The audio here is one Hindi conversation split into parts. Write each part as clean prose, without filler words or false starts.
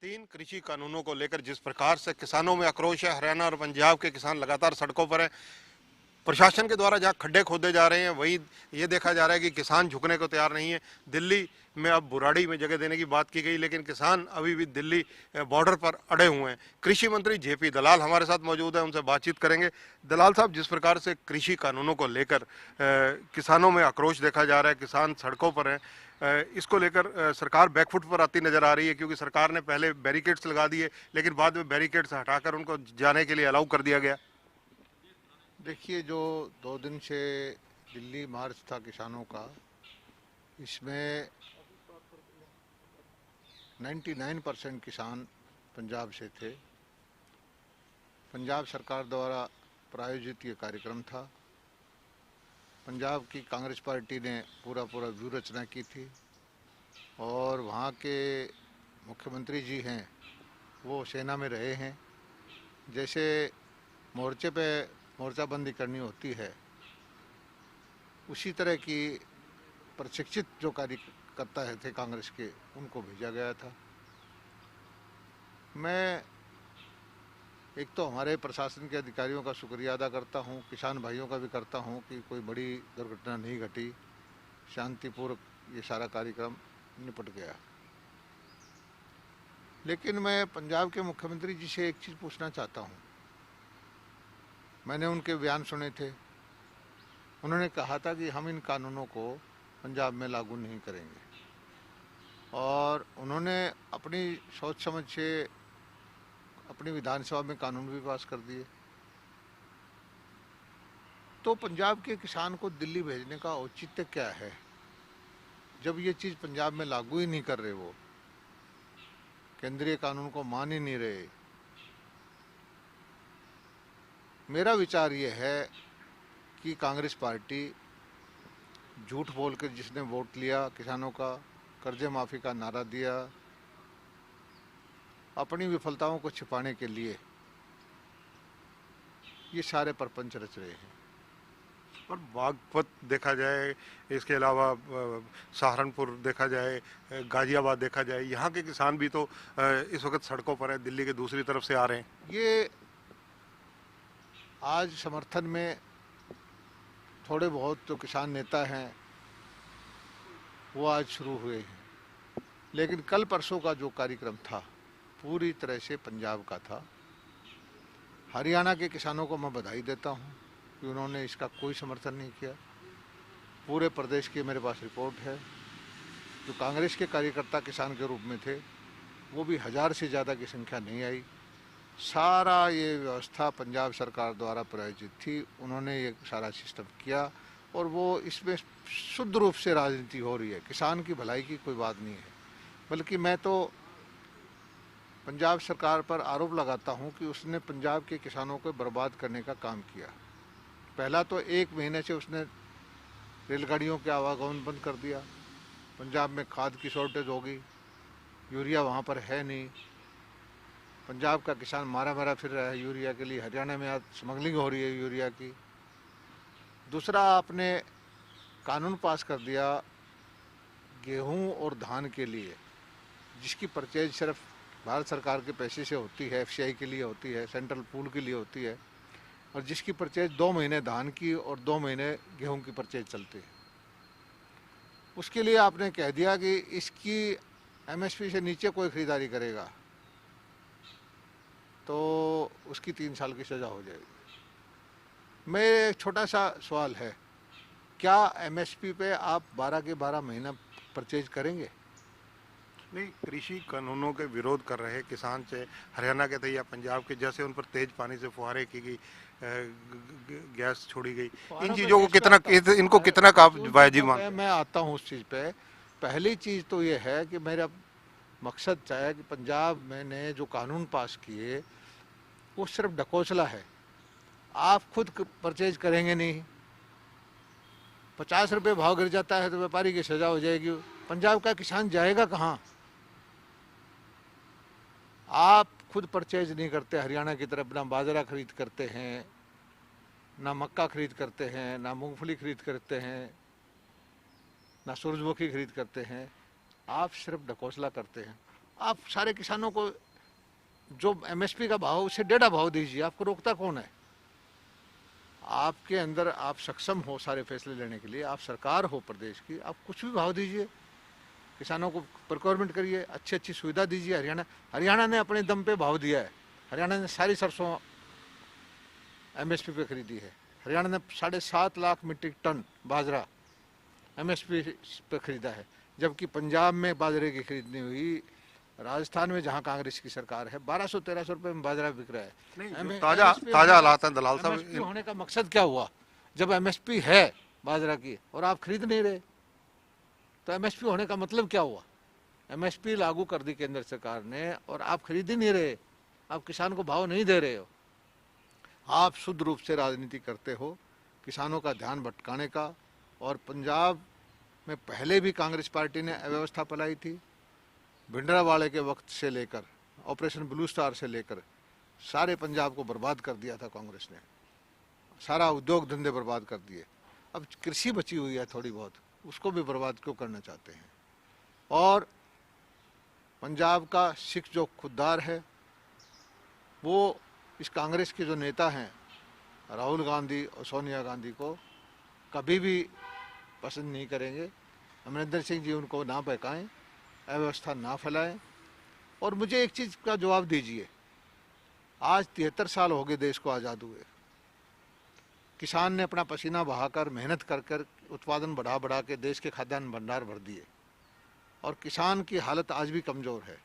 तीन कृषि कानूनों को लेकर जिस प्रकार से किसानों में आक्रोश है, हरियाणा और पंजाब के किसान लगातार सड़कों पर हैं। प्रशासन के द्वारा जहां खड्डे खोदे जा रहे हैं, वहीं ये देखा जा रहा है कि किसान झुकने को तैयार नहीं है। दिल्ली में अब बुराड़ी में जगह देने की बात की गई, लेकिन किसान अभी भी दिल्ली बॉर्डर पर अड़े हुए हैं। कृषि मंत्री जेपी दलाल हमारे साथ मौजूद है, उनसे बातचीत करेंगे। दलाल साहब, जिस प्रकार से कृषि कानूनों को लेकर किसानों में आक्रोश देखा जा रहा है, किसान सड़कों पर हैं, इसको लेकर सरकार बैकफुट पर आती नजर आ रही है, क्योंकि सरकार ने पहले बैरिकेड्स लगा दिए, लेकिन बाद में बैरिकेड्स हटाकर उनको जाने के लिए अलाउ कर दिया गया। देखिए, जो 2 दिन से दिल्ली मार्च था किसानों का, इसमें 99% किसान पंजाब से थे। पंजाब सरकार द्वारा प्रायोजित ये कार्यक्रम था। पंजाब की कांग्रेस पार्टी ने पूरा व्यूह रचना की थी और वहाँ के मुख्यमंत्री जी हैं, वो सेना में रहे हैं। जैसे मोर्चे पे मोर्चाबंदी करनी होती है, उसी तरह की प्रशिक्षित जो कार्यकर्ता थे कांग्रेस के, उनको भेजा गया था। मैं एक तो हमारे प्रशासन के अधिकारियों का शुक्रिया अदा करता हूँ, किसान भाइयों का भी करता हूँ कि कोई बड़ी दुर्घटना नहीं घटी, शांतिपूर्वक ये सारा कार्यक्रम निपट गया। लेकिन मैं पंजाब के मुख्यमंत्री जी से एक चीज़ पूछना चाहता हूँ। मैंने उनके बयान सुने थे। उन्होंने कहा था कि हम इन कानूनों को पंजाब में लागू नहीं करेंगे, और उन्होंने अपनी सोच समझ से अपनी विधानसभा में कानून भी पास कर दिए। तो पंजाब के किसान को दिल्ली भेजने का औचित्य क्या है, जब ये चीज़ पंजाब में लागू ही नहीं कर रहे, वो केंद्रीय कानून को मान ही नहीं रहे। मेरा विचार ये है कि कांग्रेस पार्टी झूठ बोल कर जिसने वोट लिया किसानों का, कर्जे माफ़ी का नारा दिया, अपनी विफलताओं को छिपाने के लिए ये सारे प्रपंच रच रहे हैं। और बागपत देखा जाए, इसके अलावा सहारनपुर देखा जाए, गाजियाबाद देखा जाए, यहाँ के किसान भी तो इस वक्त सड़कों पर है, दिल्ली के दूसरी तरफ से आ रहे हैं। ये आज समर्थन में थोड़े बहुत जो किसान नेता हैं वो आज शुरू हुए हैं, लेकिन कल परसों का जो कार्यक्रम था पूरी तरह से पंजाब का था। हरियाणा के किसानों को मैं बधाई देता हूँ कि उन्होंने इसका कोई समर्थन नहीं किया। पूरे प्रदेश की मेरे पास रिपोर्ट है। जो कांग्रेस के कार्यकर्ता किसान के रूप में थे, वो भी 1000 से ज़्यादा की संख्या नहीं आई। सारा ये व्यवस्था पंजाब सरकार द्वारा प्रायोजित थी, उन्होंने ये सारा सिस्टम किया, और वो इसमें शुद्ध रूप से राजनीति हो रही है। किसान की भलाई की कोई बात नहीं है। बल्कि मैं तो पंजाब सरकार पर आरोप लगाता हूँ कि उसने पंजाब के किसानों को बर्बाद करने का काम किया। पहला तो 1 महीने से उसने रेलगाड़ियों के आवागमन बंद कर दिया। पंजाब में खाद की शॉर्टेज होगी, यूरिया वहाँ पर है नहीं। पंजाब का किसान मारा फिर रहा है यूरिया के लिए। हरियाणा में आज स्मगलिंग हो रही है यूरिया की। दूसरा, आपने कानून पास कर दिया गेहूं और धान के लिए, जिसकी परचेज सिर्फ भारत सरकार के पैसे से होती है, एफसीआई के लिए होती है, सेंट्रल पूल के लिए होती है, और जिसकी परचेज 2 महीने धान की और 2 महीने गेहूं की परचेज चलती है। उसके लिए आपने कह दिया कि इसकी एमएसपी से नीचे कोई खरीदारी करेगा तो उसकी 3 साल की सज़ा हो जाएगी। मेरे एक छोटा सा सवाल है, क्या एमएसपी पे आप 12 के 12 महीना परचेज करेंगे? नहीं, कृषि कानूनों के विरोध कर रहे किसान, चाहे हरियाणा के थे या पंजाब के, जैसे उन पर तेज पानी से फुहारे की गई, गैस छोड़ी गई, इन चीज़ों को कितना, इनको कितना का वाजिब मानते हैं? मैं आता हूँ उस चीज़ पे। पहली चीज़ तो ये है कि मेरा मकसद चाहे कि पंजाब में ने जो कानून पास किए वो सिर्फ ढकोसला है। आप खुद परचेज करेंगे नहीं, 50 रुपये भाव गिर जाता है तो व्यापारी की सजा हो जाएगी। पंजाब का किसान जाएगा कहाँ? आप खुद परचेज नहीं करते। हरियाणा की तरफ ना बाजरा खरीद करते हैं, ना मक्का खरीद करते हैं, ना मूंगफली खरीद करते हैं, ना सूरजमुखी खरीद करते हैं। आप सिर्फ ढकोसला करते हैं। आप सारे किसानों को जो एमएसपी का भाव उससे 1.5 भाव दीजिए, आपको रोकता कौन है? आपके अंदर आप सक्षम हो सारे फैसले लेने के लिए, आप सरकार हो प्रदेश की, आप कुछ भी भाव दीजिए, किसानों को प्रोक्योरमेंट करिए, अच्छी अच्छी सुविधा दीजिए। हरियाणा ने अपने दम पे भाव दिया है। हरियाणा ने सारी सरसों एमएसपी पे खरीदी है। हरियाणा ने 7.5 लाख मीट्रिक टन बाजरा एमएसपी पे खरीदा है, जबकि पंजाब में बाजरे की खरीदनी हुई, राजस्थान में जहां कांग्रेस की सरकार है 1200-1300 रुपए में बाजरा बिक रहा है। नहीं, ताजा हालात हैं दलाल साहब। एमएसपी होने का मकसद क्या हुआ? जब एमएसपी है बाजरा की और आप खरीद नहीं रहे, तो एमएसपी होने का मतलब क्या हुआ? एमएसपी लागू कर दी केंद्र सरकार ने और आप खरीद ही नहीं रहे, आप किसान को भाव नहीं दे रहे हो। आप शुद्ध रूप से राजनीति करते हो किसानों का ध्यान भटकाने का। और पंजाब में पहले भी कांग्रेस पार्टी ने अव्यवस्था फैलाई थी। भिंडरावाले के वक्त से लेकर ऑपरेशन ब्लू स्टार से लेकर सारे पंजाब को बर्बाद कर दिया था कांग्रेस ने, सारा उद्योग धंधे बर्बाद कर दिए। अब कृषि बची हुई है थोड़ी बहुत, उसको भी बर्बाद क्यों करना चाहते हैं? और पंजाब का सिख जो खुददार है, वो इस कांग्रेस के जो नेता हैं राहुल गांधी और सोनिया गांधी को कभी भी पसंद नहीं करेंगे। अमरिंदर सिंह जी उनको ना बहकाएं, अव्यवस्था ना फैलाएं। और मुझे एक चीज़ का जवाब दीजिए, आज 73 साल हो गए देश को आज़ाद हुए, किसान ने अपना पसीना बहाकर मेहनत कर कर उत्पादन बढ़ा बढ़ा के देश के खाद्यान्न भंडार भर दिए, और किसान की हालत आज भी कमज़ोर है।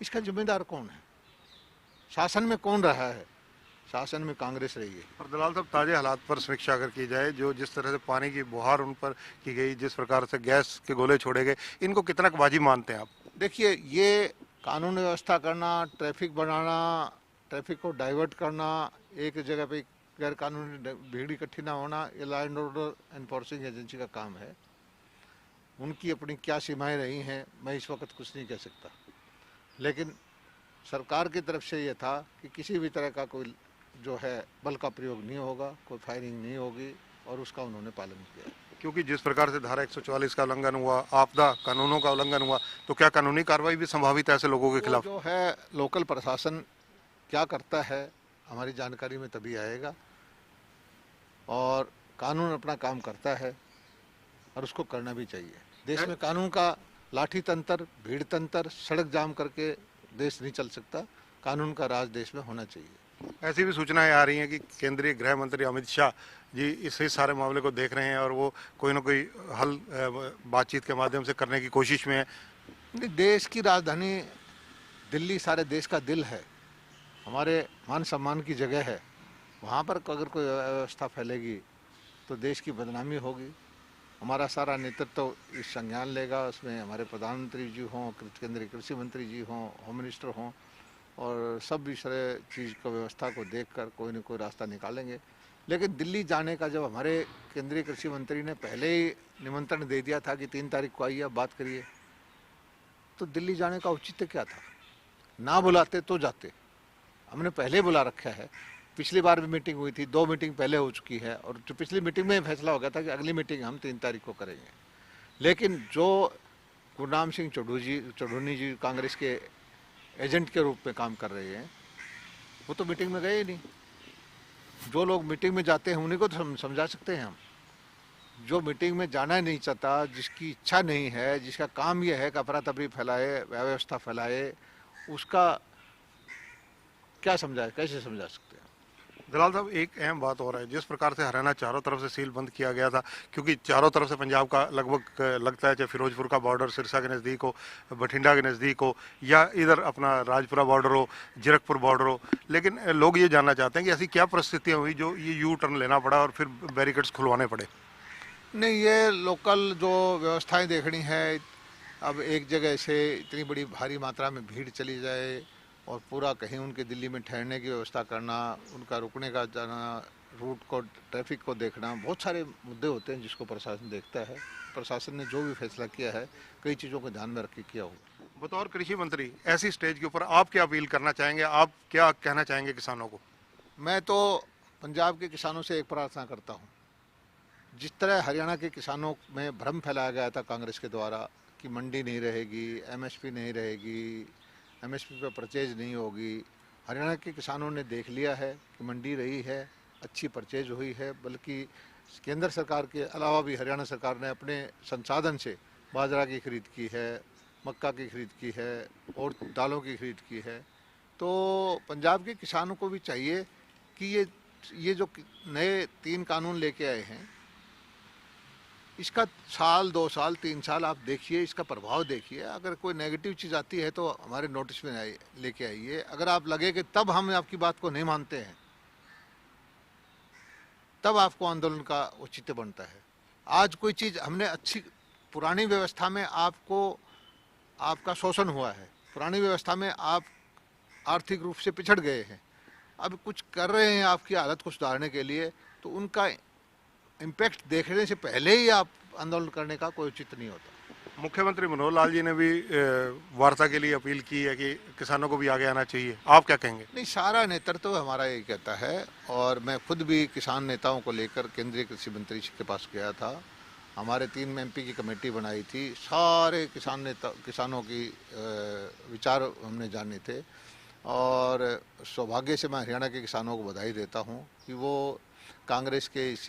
इसका जिम्मेदार कौन है? शासन में कौन रहा है? शासन में कांग्रेस रही है। और दलाल साहब, ताजे हालात पर समीक्षा अगर की जाए, जो जिस तरह से पानी की बौहार उन पर की गई, जिस प्रकार से गैस के गोले छोड़े गए, इनको कितना वाजिब मानते हैं आप? देखिए, ये कानून व्यवस्था करना, ट्रैफिक बनाना, ट्रैफिक को डाइवर्ट करना, एक जगह पे गैर कानूनी भीड़ इकट्ठी ना होना, ये law and order enforcing agency का काम है। उनकी अपनी क्या सीमाएं रही हैं मैं इस वक्त कुछ नहीं कह सकता, लेकिन सरकार की तरफ से ये था कि किसी भी तरह का कोई जो है बल का प्रयोग नहीं होगा, कोई फायरिंग नहीं होगी, और उसका उन्होंने पालन किया। क्योंकि जिस प्रकार से धारा 144 का उल्लंघन हुआ, आपदा कानूनों का उल्लंघन हुआ, तो क्या कानूनी कार्रवाई भी संभावित है ऐसे लोगों के खिलाफ? जो है लोकल प्रशासन क्या करता है हमारी जानकारी में तभी आएगा, और कानून अपना काम करता है और उसको करना भी चाहिए। देश में कानून का लाठी तंत्र, भीड़ तंत्र, सड़क जाम करके देश नहीं चल सकता। कानून का राज देश में होना चाहिए। ऐसी भी सूचनाएं आ रही हैं कि केंद्रीय गृह मंत्री अमित शाह जी इस सारे मामले को देख रहे हैं और वो कोई ना कोई हल बातचीत के माध्यम से करने की कोशिश में है। देश की राजधानी दिल्ली सारे देश का दिल है, हमारे मान सम्मान की जगह है। वहाँ पर अगर कोई अव्यवस्था फैलेगी तो देश की बदनामी होगी। हमारा सारा नेतृत्व इस संज्ञान लेगा, उसमें हमारे प्रधानमंत्री जी हों, केंद्रीय कृषि मंत्री जी हों, होम मिनिस्टर हों, और सब इस चीज़ को व्यवस्था को देखकर कोई न कोई रास्ता निकालेंगे। लेकिन दिल्ली जाने का जब हमारे केंद्रीय कृषि मंत्री ने पहले ही निमंत्रण दे दिया था कि 3 तारीख को आइए, बात करिए, तो दिल्ली जाने का औचित्य क्या था? ना बुलाते तो जाते। हमने पहले बुला रखा है, पिछली बार भी मीटिंग हुई थी, 2 मीटिंग पहले हो चुकी है, और जो पिछली मीटिंग में फैसला हो गया था कि अगली मीटिंग हम 3 तारीख को करेंगे। लेकिन जो गुरनाम सिंह चौधरी जी कांग्रेस के एजेंट के रूप में काम कर रहे हैं, वो तो मीटिंग में गए ही नहीं। जो लोग मीटिंग में जाते हैं उन्हीं को तो समझा सकते हैं हम। जो मीटिंग में जाना नहीं चाहता, जिसकी इच्छा नहीं है, जिसका काम यह है कि अफरा तफरी फैलाए, व्यवस्था फैलाए, उसका क्या समझाए, कैसे समझा सकते हैं? दलाल साहब, एक अहम बात हो रहा है, जिस प्रकार से हरियाणा चारों तरफ से सील बंद किया गया था, क्योंकि चारों तरफ से पंजाब का लगभग लगता है, चाहे फिरोजपुर का बॉर्डर सिरसा के नज़दीक हो, बठिंडा के नज़दीक हो, या इधर अपना राजपुरा बॉर्डर हो, जीरकपुर बॉर्डर हो, लेकिन लोग ये जानना चाहते हैं कि ऐसी क्या परिस्थितियाँ हुई जो ये यू टर्न लेना पड़ा और फिर बैरिकेड्स खुलवाने पड़े? नहीं, ये लोकल जो व्यवस्थाएं देखनी है। अब एक जगह से इतनी बड़ी भारी मात्रा में भीड़ चली जाए और पूरा कहीं उनके दिल्ली में ठहरने की व्यवस्था करना, उनका रुकने का जाना, रूट को, ट्रैफिक को देखना, बहुत सारे मुद्दे होते हैं जिसको प्रशासन देखता है। प्रशासन ने जो भी फैसला किया है कई चीज़ों को ध्यान में रख के किया होगा। बतौर कृषि मंत्री ऐसी स्टेज के ऊपर आप क्या अपील करना चाहेंगे, आप क्या कहना चाहेंगे किसानों को? मैं तो पंजाब के किसानों से एक प्रार्थना करता हूँ, जिस तरह हरियाणा के किसानों में भ्रम फैलाया गया था कांग्रेस के द्वारा कि मंडी नहीं रहेगी, एमएसपी नहीं रहेगी, एमएसपी पर परचेज नहीं होगी। हरियाणा के किसानों ने देख लिया है कि मंडी रही है, अच्छी परचेज हुई है, बल्कि केंद्र सरकार के अलावा भी हरियाणा सरकार ने अपने संसाधन से बाजरा की खरीद की है, मक्का की खरीद की है और दालों की खरीद की है। तो पंजाब के किसानों को भी चाहिए कि ये जो नए 3 कानून लेके आए हैं, इसका साल 2 साल 3 साल आप देखिए, इसका प्रभाव देखिए। अगर कोई नेगेटिव चीज़ आती है तो हमारे नोटिस में लेके आइए। अगर आप लगे कि तब हम आपकी बात को नहीं मानते हैं, तब आपको आंदोलन का औचित्य बनता है। आज कोई चीज़ हमने अच्छी, पुरानी व्यवस्था में आपका शोषण हुआ है, पुरानी व्यवस्था में आप आर्थिक रूप से पिछड़ गए हैं, अब कुछ कर रहे हैं आपकी हालत को सुधारने के लिए, तो उनका इम्पैक्ट देखने से पहले ही आप आंदोलन करने का कोई उचित नहीं होता। मुख्यमंत्री मनोहर लाल जी ने भी वार्ता के लिए अपील की है कि किसानों को भी आगे आना चाहिए, आप क्या कहेंगे? नहीं, सारा नेतृत्व हमारा यही कहता है, और मैं खुद भी किसान नेताओं को लेकर केंद्रीय कृषि मंत्री जी के पास गया था। हमारे 3 एमपी की कमेटी बनाई थी, सारे किसानों की विचार हमने जाने थे, और सौभाग्य से मैं हरियाणा के किसानों को बधाई देता हूँ कि वो कांग्रेस के इस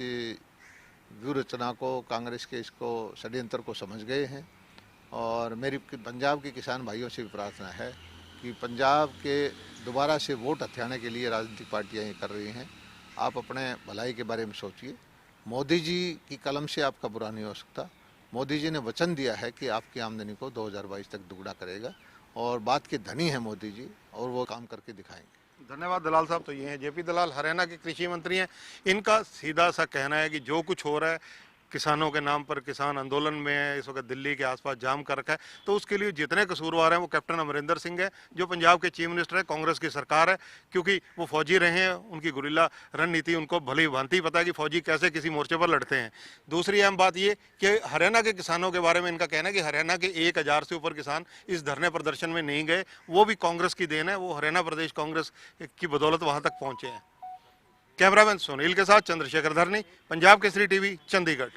व्यूह रचना को, कांग्रेस के इसको षड्यंत्र को समझ गए हैं। और मेरी पंजाब के किसान भाइयों से भी प्रार्थना है कि पंजाब के दोबारा से वोट हथियाने के लिए राजनीतिक पार्टियां ये कर रही हैं, आप अपने भलाई के बारे में सोचिए। मोदी जी की कलम से आपका बुरा नहीं हो सकता। मोदी जी ने वचन दिया है कि आपकी आमदनी को 2022 तक दुगना करेगा, और बात के धनी है मोदी जी, और वो काम करके दिखाएंगे। धन्यवाद दलाल साहब। तो ये हैं जेपी दलाल, हरियाणा के कृषि मंत्री हैं। इनका सीधा सा कहना है कि जो कुछ हो रहा है किसानों के नाम पर, किसान आंदोलन में है, इस वक्त दिल्ली के आसपास जाम कर रखा है, तो उसके लिए जितने कसूरवार हैं वो कैप्टन अमरिंदर सिंह है, जो पंजाब के चीफ मिनिस्टर है, कांग्रेस की सरकार है, क्योंकि वो फौजी रहे हैं, उनकी गुरिल्ला रणनीति उनको भली भांति पता है कि फौजी कैसे किसी मोर्चे पर लड़ते हैं। दूसरी अहम बात ये कि हरियाणा के किसानों के बारे में इनका कहना है कि हरियाणा के 1000 से ऊपर किसान इस धरने प्रदर्शन में नहीं गए, वो भी कांग्रेस की देन है, वो हरियाणा प्रदेश कांग्रेस की बदौलत वहां तक पहुंचे हैं। कैमरामैन सुनील के साथ चंद्रशेखर धरनी, पंजाब केसरी टीवी, चंडीगढ़।